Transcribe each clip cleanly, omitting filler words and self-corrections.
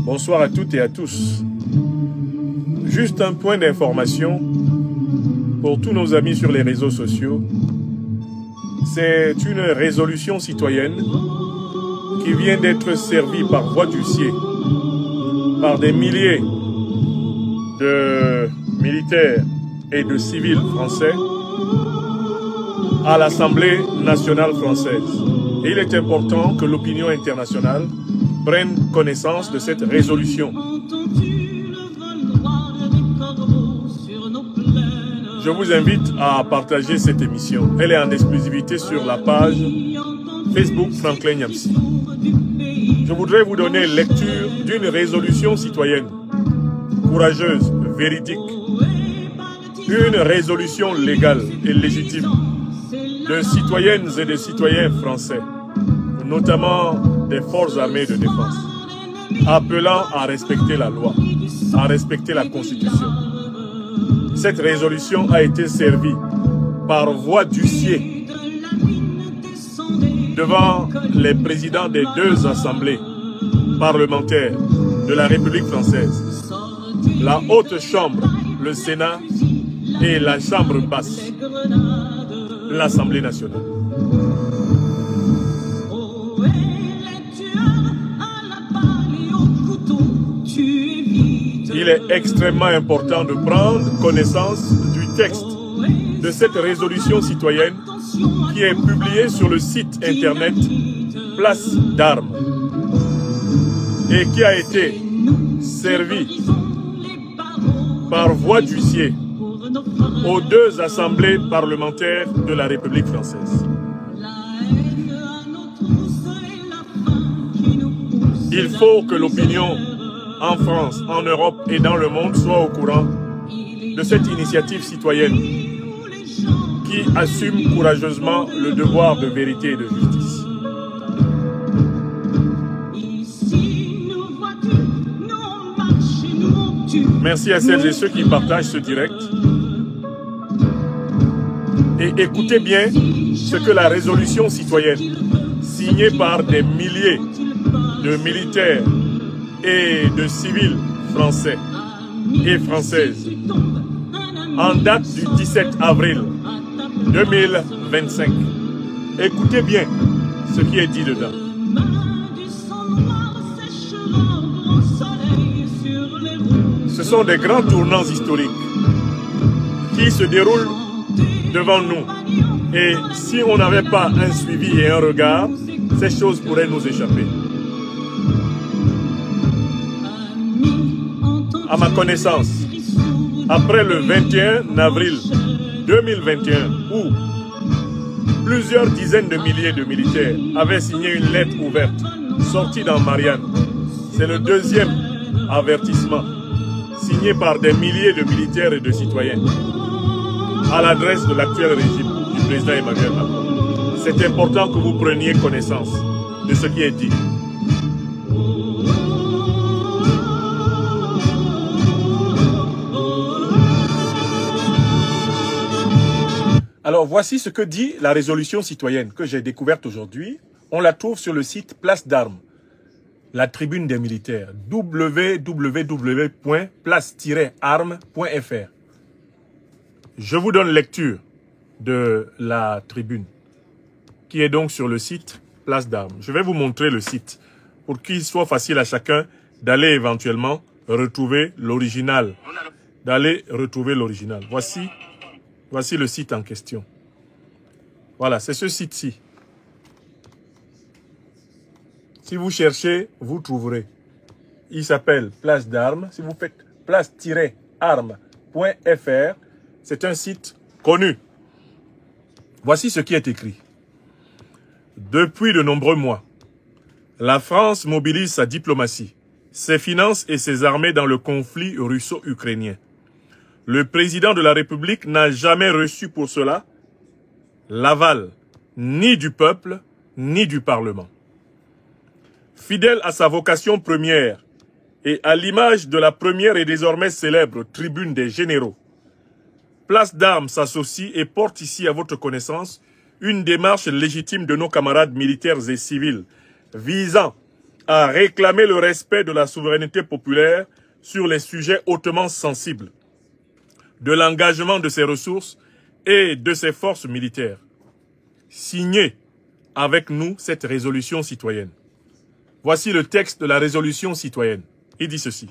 Bonsoir à toutes et à tous. Juste un point d'information pour tous nos amis sur les réseaux sociaux. C'est une résolution citoyenne qui vient d'être servie par voie d'huissier par des milliers de militaires et de civils français à l'Assemblée nationale française. Et il est important que l'opinion internationale prenne connaissance de cette résolution. Je vous invite à partager cette émission. Elle est en exclusivité sur la page Facebook Franklin Nyamsi. Je voudrais vous donner lecture d'une résolution citoyenne, courageuse, véridique, une résolution légale et légitime de citoyennes et de citoyens français, notamment des forces armées de défense, appelant à respecter la loi, à respecter la Constitution. Cette résolution a été servie par voie d'huissier devant les présidents des deux assemblées parlementaires de la République française, la Haute Chambre, le Sénat, et la Chambre basse, l'Assemblée nationale. Il est extrêmement important de prendre connaissance du texte de cette résolution citoyenne qui est publiée sur le site internet Place d'Armes et qui a été servie par voie d'huissier aux deux assemblées parlementaires de la République française. Il faut que l'opinion en France, en Europe et dans le monde soit au courant de cette initiative citoyenne qui assume courageusement le devoir de vérité et de justice. Merci à celles et ceux qui partagent ce direct. Et écoutez bien ce que la résolution citoyenne, signée par des milliers de militaires et de civils français et françaises, en date du 17 avril 2025. Écoutez bien ce qui est dit dedans. Ce sont des grands tournants historiques qui se déroulent devant nous. Et si on n'avait pas un suivi et un regard, ces choses pourraient nous échapper. À ma connaissance, après le 21 avril 2021, où plusieurs dizaines de milliers de militaires avaient signé une lettre ouverte sortie dans Marianne, c'est le deuxième avertissement signé par des milliers de militaires et de citoyens à l'adresse de l'actuel régime du président Emmanuel Macron. C'est important que vous preniez connaissance de ce qui est dit. Alors voici ce que dit la résolution citoyenne que j'ai découverte aujourd'hui. On la trouve sur le site Place d'Armes, la tribune des militaires, www.place-armes.fr. Je vous donne lecture de la tribune qui est donc sur le site Place d'Armes. Je vais vous montrer le site pour qu'il soit facile à chacun d'aller éventuellement retrouver l'original. Voici le site en question. Voilà, c'est ce site-ci. Si vous cherchez, vous trouverez. Il s'appelle Place d'Armes. Si vous faites place-armes.fr, c'est un site connu. Voici ce qui est écrit. Depuis de nombreux mois, la France mobilise sa diplomatie, ses finances et ses armées dans le conflit russo-ukrainien. Le président de la République n'a jamais reçu pour cela l'aval ni du peuple ni du Parlement. Fidèle à sa vocation première et à l'image de la première et désormais célèbre tribune des généraux, Place d'Armes s'associe et porte ici à votre connaissance une démarche légitime de nos camarades militaires et civils visant à réclamer le respect de la souveraineté populaire sur les sujets hautement sensibles, de l'engagement de ses ressources et de ses forces militaires. Signez avec nous cette résolution citoyenne. Voici le texte de la résolution citoyenne. Il dit ceci.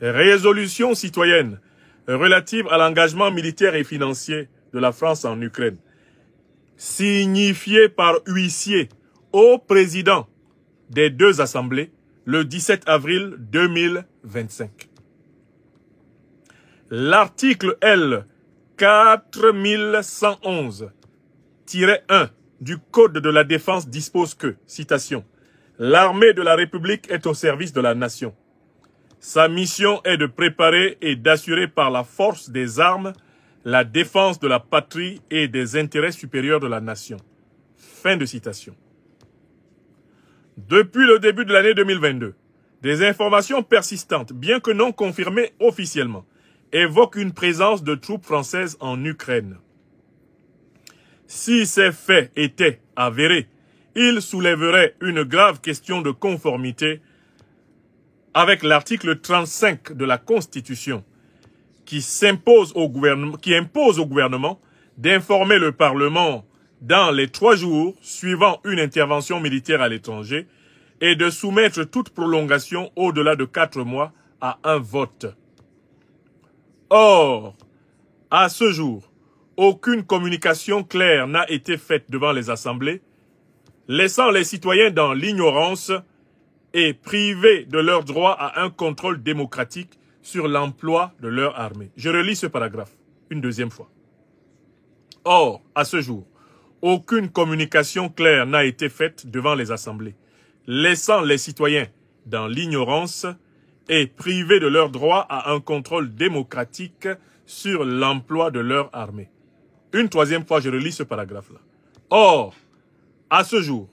Résolution citoyenne relative à l'engagement militaire et financier de la France en Ukraine. Signifiée par huissier au président des deux assemblées le 17 avril 2025. L'article L. 4111-1 du Code de la défense dispose que, citation, « L'armée de la République est au service de la nation. Sa mission est de préparer et d'assurer par la force des armes la défense de la patrie et des intérêts supérieurs de la nation. » Fin de citation. Depuis le début de l'année 2022, des informations persistantes, bien que non confirmées officiellement, évoquent une présence de troupes françaises en Ukraine. Si ces faits étaient avérés, ils soulèveraient une grave question de conformité avec l'article 35 de la Constitution, qui impose au gouvernement d'informer le Parlement dans les 3 jours suivant une intervention militaire à l'étranger et de soumettre toute prolongation au-delà de 4 mois à un vote. Or, à ce jour, aucune communication claire n'a été faite devant les assemblées, laissant les citoyens dans l'ignorance et privés de leur droit à un contrôle démocratique sur l'emploi de leur armée. Je relis ce paragraphe une deuxième fois. Or, à ce jour, aucune communication claire n'a été faite devant les assemblées, laissant les citoyens dans l'ignorance et privés de leur droit à un contrôle démocratique sur l'emploi de leur armée. Une troisième fois, je relis ce paragraphe-là. Or, à ce jour,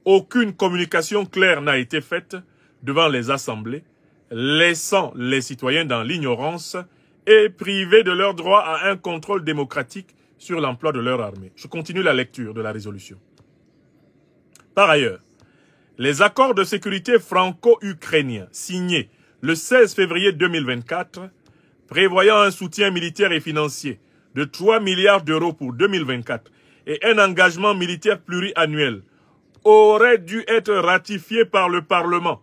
aucune communication claire n'a été faite devant les assemblées, laissant les citoyens dans l'ignorance et privés de leur droit à un contrôle démocratique sur l'emploi de leur armée. Je continue la lecture de la résolution. Par ailleurs, les accords de sécurité franco-ukrainiens signés le 16 février 2024, prévoyant un soutien militaire et financier de 3 milliards d'euros pour 2024 et un engagement militaire pluriannuel, auraient dû être ratifiés par le Parlement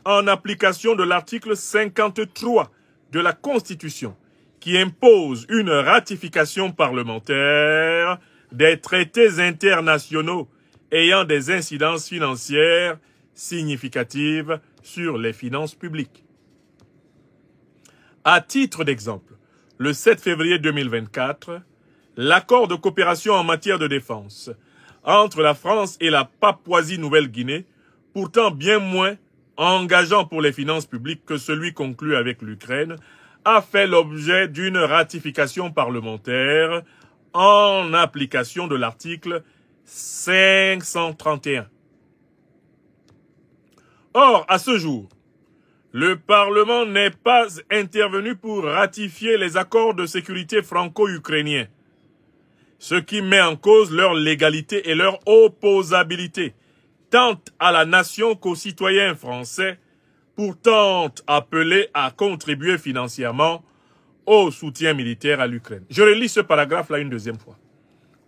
en application de l'article 53 de la Constitution, qui impose une ratification parlementaire des traités internationaux ayant des incidences financières significatives sur les finances publiques. À titre d'exemple, le 7 février 2024, l'accord de coopération en matière de défense entre la France et la Papouasie-Nouvelle-Guinée, pourtant bien moins engageant pour les finances publiques que celui conclu avec l'Ukraine, a fait l'objet d'une ratification parlementaire en application de l'article 531. Or, à ce jour, le Parlement n'est pas intervenu pour ratifier les accords de sécurité franco-ukrainiens, ce qui met en cause leur légalité et leur opposabilité, tant à la nation qu'aux citoyens français, pourtant appelés à contribuer financièrement au soutien militaire à l'Ukraine. Je relis ce paragraphe-là une deuxième fois.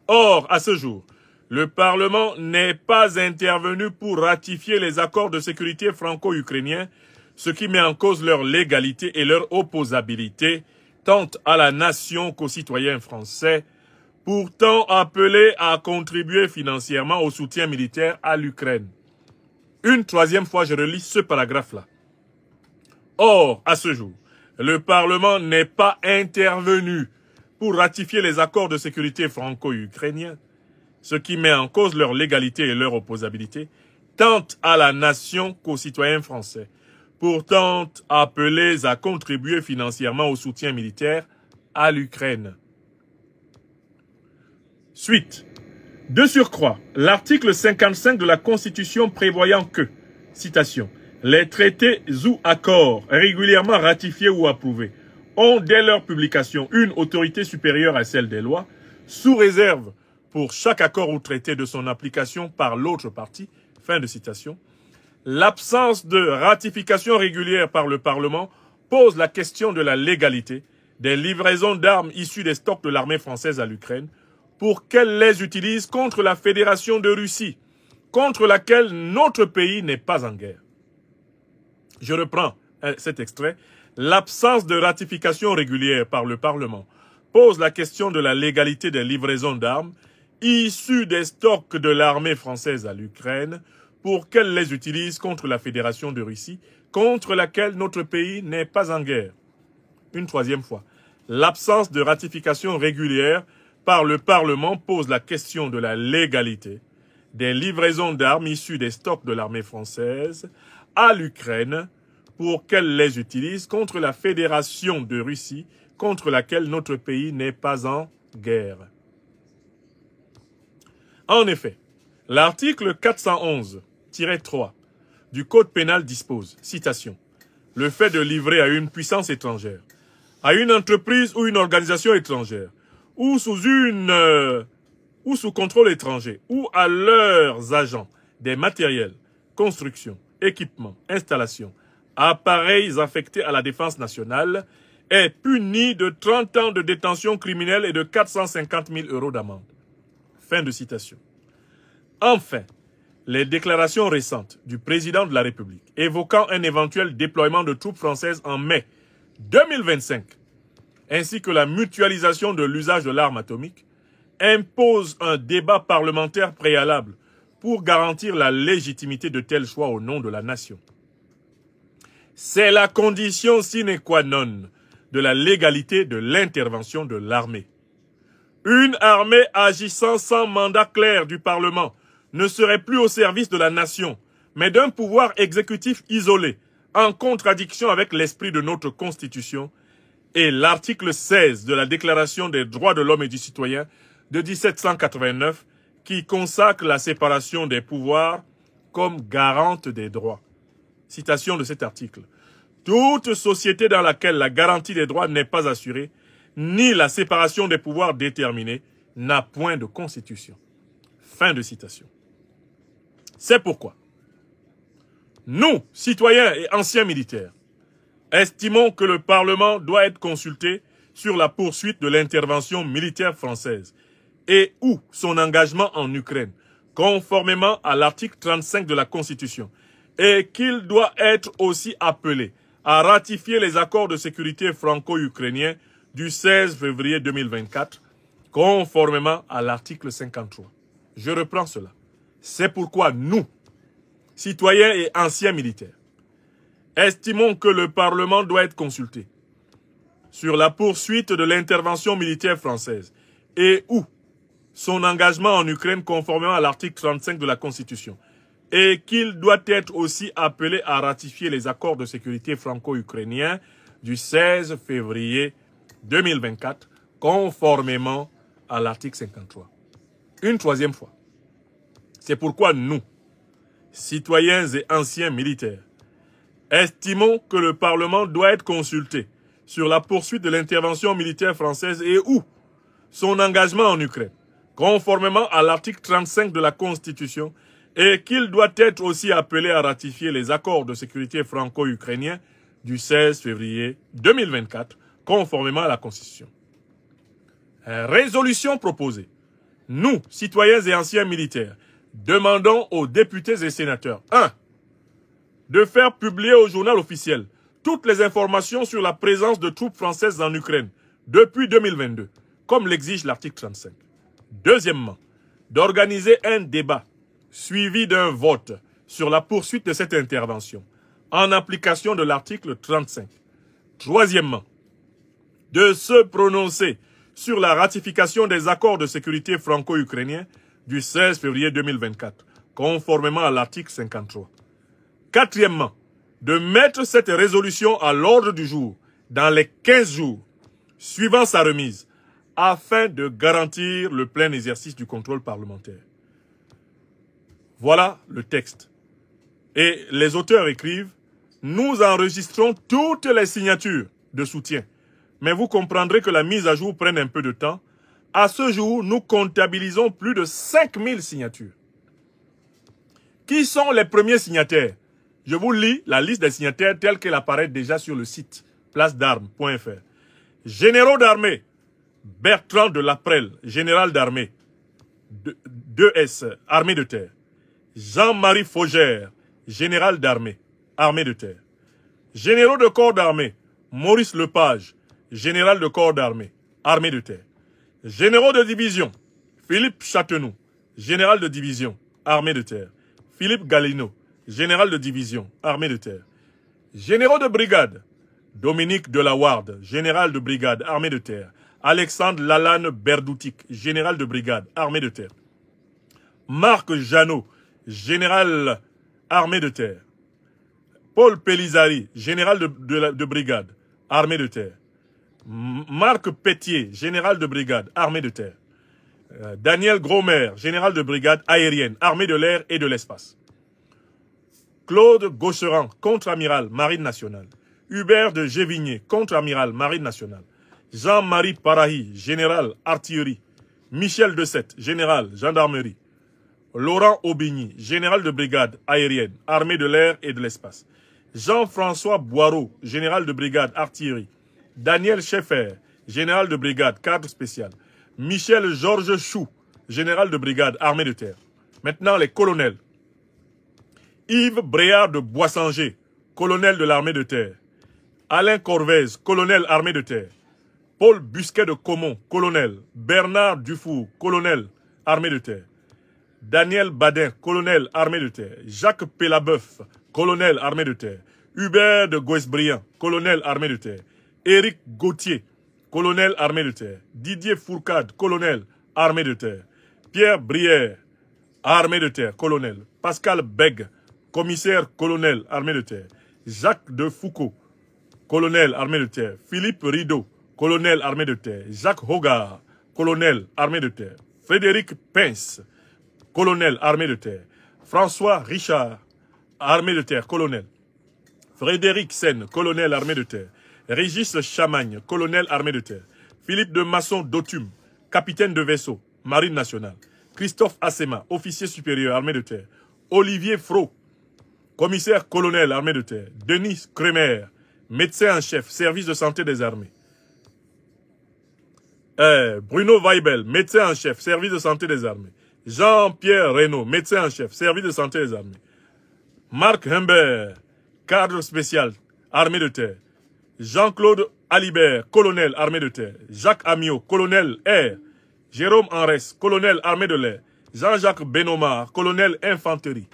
Or, à ce jour, le Parlement n'est pas intervenu pour ratifier les accords de sécurité franco-ukrainiens, ce qui met en cause leur légalité et leur opposabilité, tant à la nation qu'aux citoyens français, pourtant appelés à contribuer financièrement au soutien militaire à l'Ukraine. Une troisième fois, je relis ce paragraphe-là. Or, à ce jour, le Parlement n'est pas intervenu pour ratifier les accords de sécurité franco-ukrainiens, ce qui met en cause leur légalité et leur opposabilité, tant à la nation qu'aux citoyens français, pourtant appelés à contribuer financièrement au soutien militaire à l'Ukraine. Suite. De surcroît, l'article 55 de la Constitution prévoyant que, citation, les traités ou accords régulièrement ratifiés ou approuvés ont dès leur publication une autorité supérieure à celle des lois, sous réserve pour chaque accord ou traité de son application par l'autre partie, fin de citation, L'absence de ratification régulière par le Parlement pose la question de la légalité des livraisons d'armes issues des stocks de l'armée française à l'Ukraine pour qu'elle les utilise contre la Fédération de Russie, contre laquelle notre pays n'est pas en guerre. Je reprends cet extrait. L'absence de ratification régulière par le Parlement pose la question de la légalité des livraisons d'armes issues des stocks de l'armée française à l'Ukraine pour qu'elle les utilise contre la Fédération de Russie, contre laquelle notre pays n'est pas en guerre. Une troisième fois. L'absence de ratification régulière par le Parlement pose la question de la légalité des livraisons d'armes issues des stocks de l'armée française à l'Ukraine pour qu'elle les utilise contre la Fédération de Russie, contre laquelle notre pays n'est pas en guerre. En effet, l'article 411-3 du Code pénal dispose, citation, « Le fait de livrer à une puissance étrangère, à une entreprise ou une organisation étrangère, ou sous contrôle étranger, ou à leurs agents, des matériels, constructions, équipements, installations, appareils affectés à la défense nationale, est puni de 30 ans de détention criminelle et de 450 000 € d'amende. » Fin de citation. Enfin, les déclarations récentes du président de la République évoquant un éventuel déploiement de troupes françaises en mai 2025, ainsi que la mutualisation de l'usage de l'arme atomique, imposent un débat parlementaire préalable pour garantir la légitimité de tels choix au nom de la nation. C'est la condition sine qua non de la légalité de l'intervention de l'armée. Une armée agissant sans mandat clair du Parlement ne serait plus au service de la nation, mais d'un pouvoir exécutif isolé, en contradiction avec l'esprit de notre Constitution et l'article 16 de la Déclaration des droits de l'homme et du citoyen de 1789, qui consacre la séparation des pouvoirs comme garante des droits. Citation de cet article. Toute société dans laquelle la garantie des droits n'est pas assurée, ni la séparation des pouvoirs déterminée, n'a point de constitution. Fin de citation. C'est pourquoi nous, citoyens et anciens militaires, estimons que le Parlement doit être consulté sur la poursuite de l'intervention militaire française et ou son engagement en Ukraine, conformément à l'article 35 de la Constitution, et qu'il doit être aussi appelé à ratifier les accords de sécurité franco-ukrainiens du 16 février 2024, conformément à l'article 53. Je reprends cela. C'est pourquoi nous, citoyens et anciens militaires, estimons que le Parlement doit être consulté sur la poursuite de l'intervention militaire française et ou son engagement en Ukraine conformément à l'article 35 de la Constitution, et qu'il doit être aussi appelé à ratifier les accords de sécurité franco-ukrainiens du 16 février 2024, conformément à l'article 53. Une troisième fois. C'est pourquoi nous, citoyens et anciens militaires, estimons que le Parlement doit être consulté sur la poursuite de l'intervention militaire française et ou son engagement en Ukraine, conformément à l'article 35 de la Constitution, et qu'il doit être aussi appelé à ratifier les accords de sécurité franco-ukrainiens du 16 février 2024, conformément à la Constitution. Résolution proposée. Nous, citoyens et anciens militaires, demandons aux députés et sénateurs 1. De faire publier au journal officiel toutes les informations sur la présence de troupes françaises en Ukraine depuis 2022, comme l'exige l'article 35. Deuxièmement, d'organiser un débat suivi d'un vote sur la poursuite de cette intervention, en application de l'article 35. Troisièmement, de se prononcer sur la ratification des accords de sécurité franco-ukrainiens du 16 février 2024, conformément à l'article 53. Quatrièmement, de mettre cette résolution à l'ordre du jour dans les 15 jours suivant sa remise, afin de garantir le plein exercice du contrôle parlementaire. Voilà le texte. Et les auteurs écrivent, nous enregistrons toutes les signatures de soutien. Mais vous comprendrez que la mise à jour prenne un peu de temps. À ce jour, nous comptabilisons plus de 5000 signatures. Qui sont les premiers signataires? Je vous lis la liste des signataires telle qu'elle apparaît déjà sur le site placedarmes.fr. Généraux d'armée, Bertrand de Laprelle, général d'armée, 2S, armée de terre. Jean-Marie Faugère, général d'armée, armée de terre. Généraux de corps d'armée, Maurice Lepage, général de corps d'armée, armée de terre. Généraux de division, Philippe Châtenoux, général de division, armée de terre. Philippe Galineau, général de division, armée de terre. Généraux de brigade, Dominique Delawarde, général de brigade, armée de terre. Alexandre Lalanne Berdoutic, général de brigade, armée de terre. Marc Jeannot, général armée de terre. Paul Pelizari, général de brigade, armée de terre. Marc Pétier, général de brigade, armée de terre. Daniel Gromer, général de brigade aérienne, armée de l'air et de l'espace. Claude Gaucheran, contre-amiral, marine nationale. Hubert de Gévigné, contre-amiral, marine nationale. Jean-Marie Parahi, général, artillerie. Michel Dessette, général, gendarmerie. Laurent Aubigny, général de brigade aérienne, armée de l'air et de l'espace. Jean-François Boireau, général de brigade artillerie. Daniel Scheffer, général de brigade cadre spécial. Michel Georges Chou, général de brigade armée de terre. Maintenant les colonels. Yves Bréard de Boissanger, colonel de l'armée de terre. Alain Corvez, colonel armée de terre. Paul Busquet de Caumont, colonel. Bernard Dufour, colonel armée de terre. Daniel Badin, colonel armée de terre. Jacques Pélabeuf, colonel armée de terre. Hubert de Goesbriand, colonel armée de terre. Éric Gauthier, colonel armée de terre. Didier Fourcade, colonel armée de terre. Pierre Brière, armée de terre, colonel. Pascal Bègue, commissaire colonel armée de terre. Jacques de Foucault, colonel armée de terre. Philippe Rideau, colonel armée de terre. Jacques Hogarth, colonel armée de terre. Frédéric Pince, colonel armée de terre. François Richard, armée de terre, colonel. Frédéric Sen, colonel armée de terre. Régis Chamagne, colonel armée de terre. Philippe de Masson d'Autun, capitaine de vaisseau, marine nationale. Christophe Assema, officier supérieur, armée de terre. Olivier Fro, commissaire colonel, armée de terre. Denis Kremer, médecin en chef, service de santé des armées. Bruno Weibel, médecin en chef, service de santé des armées. Jean-Pierre Reynaud, médecin en chef, service de santé des armées. Marc Humbert, cadre spécial, armée de terre. Jean-Claude Alibert, colonel, armée de terre. Jacques Amiot, colonel air. Jérôme Henrès, colonel, armée de l'air. Jean-Jacques Benomar, colonel, infanterie.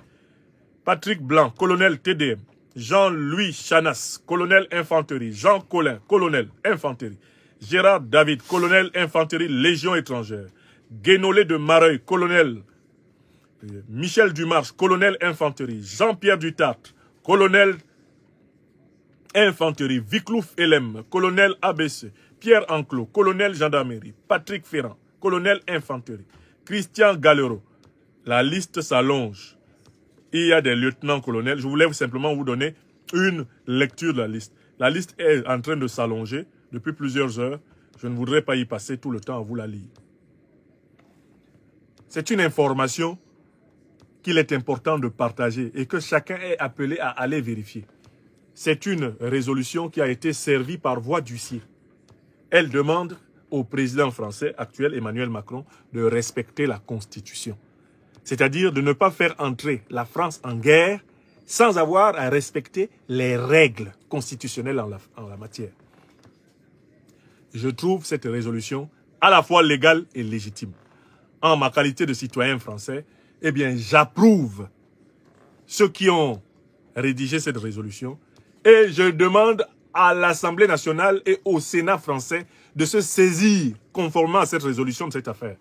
Patrick Blanc, colonel, TDM. Jean-Louis Chanas, colonel, infanterie. Jean Collin, colonel, infanterie. Gérard David, colonel, infanterie, légion étrangère. Guénolé de Mareuil, colonel. Michel Dumarche, colonel, infanterie. Jean-Pierre Dutartre, colonel, infanterie. Viclouf Elem, colonel, ABC. Pierre Enclos, colonel, gendarmerie. Patrick Ferrand, colonel, infanterie. Christian Galero. La liste s'allonge. Il y a des lieutenants-colonels. Je voulais simplement vous donner une lecture de la liste. La liste est en train de s'allonger depuis plusieurs heures. Je ne voudrais pas y passer tout le temps à vous la lire. C'est une information qu'il est important de partager et que chacun est appelé à aller vérifier. C'est une résolution qui a été servie par voie d'huissier. Elle demande au président français actuel, Emmanuel Macron, de respecter la Constitution. C'est-à-dire de ne pas faire entrer la France en guerre sans avoir à respecter les règles constitutionnelles en la matière. Je trouve cette résolution à la fois légale et légitime. En ma qualité de citoyen français, eh bien, j'approuve ceux qui ont rédigé cette résolution et je demande à l'Assemblée nationale et au Sénat français de se saisir conformément à cette résolution de cette affaire.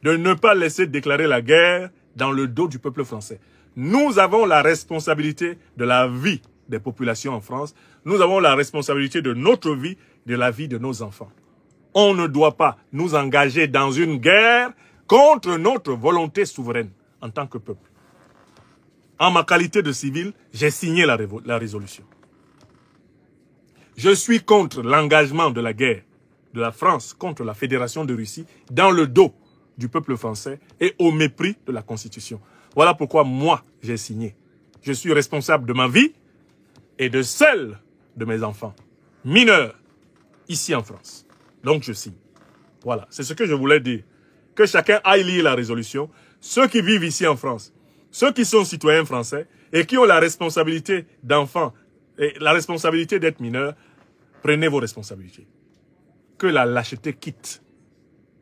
De ne pas laisser déclarer la guerre dans le dos du peuple français. Nous avons la responsabilité de la vie des populations en France. Nous avons la responsabilité de notre vie, de la vie de nos enfants. On ne doit pas nous engager dans une guerre contre notre volonté souveraine en tant que peuple. En ma qualité de civil, j'ai signé la résolution. Je suis contre l'engagement de la guerre de la France contre la Fédération de Russie dans le dos du peuple français et au mépris de la Constitution. Voilà pourquoi moi, j'ai signé Je suis responsable de ma vie et de celle de mes enfants mineurs ici en France. Donc je signe. Voilà, c'est ce que je voulais dire. Que chacun aille lire la résolution. Ceux qui vivent ici en France, ceux qui sont citoyens français et qui ont la responsabilité d'enfants et la responsabilité d'être mineurs, prenez vos responsabilités. Que la lâcheté quitte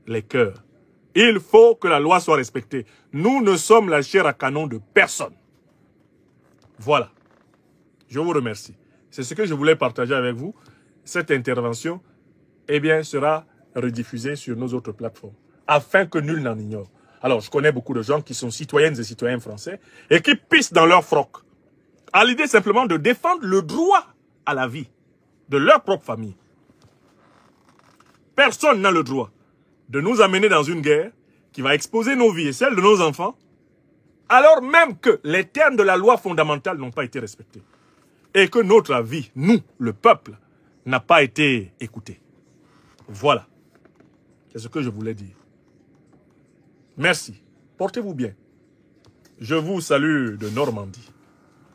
les cœurs. Il faut que la loi soit respectée. Nous ne sommes la chair à canon de personne. Voilà. Je vous remercie. C'est ce que je voulais partager avec vous. Cette intervention, eh bien, sera rediffusée sur nos autres plateformes, afin que nul n'en ignore. Alors, je connais beaucoup de gens qui sont citoyennes et citoyens français et qui pissent dans leur froc, à l'idée simplement de défendre le droit à la vie de leur propre famille. Personne n'a le droit de nous amener dans une guerre qui va exposer nos vies et celles de nos enfants, alors même que les termes de la loi fondamentale n'ont pas été respectés. Et que notre vie, nous, le peuple, n'a pas été écouté. Voilà. C'est ce que je voulais dire. Merci. Portez-vous bien. Je vous salue de Normandie,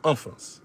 en France.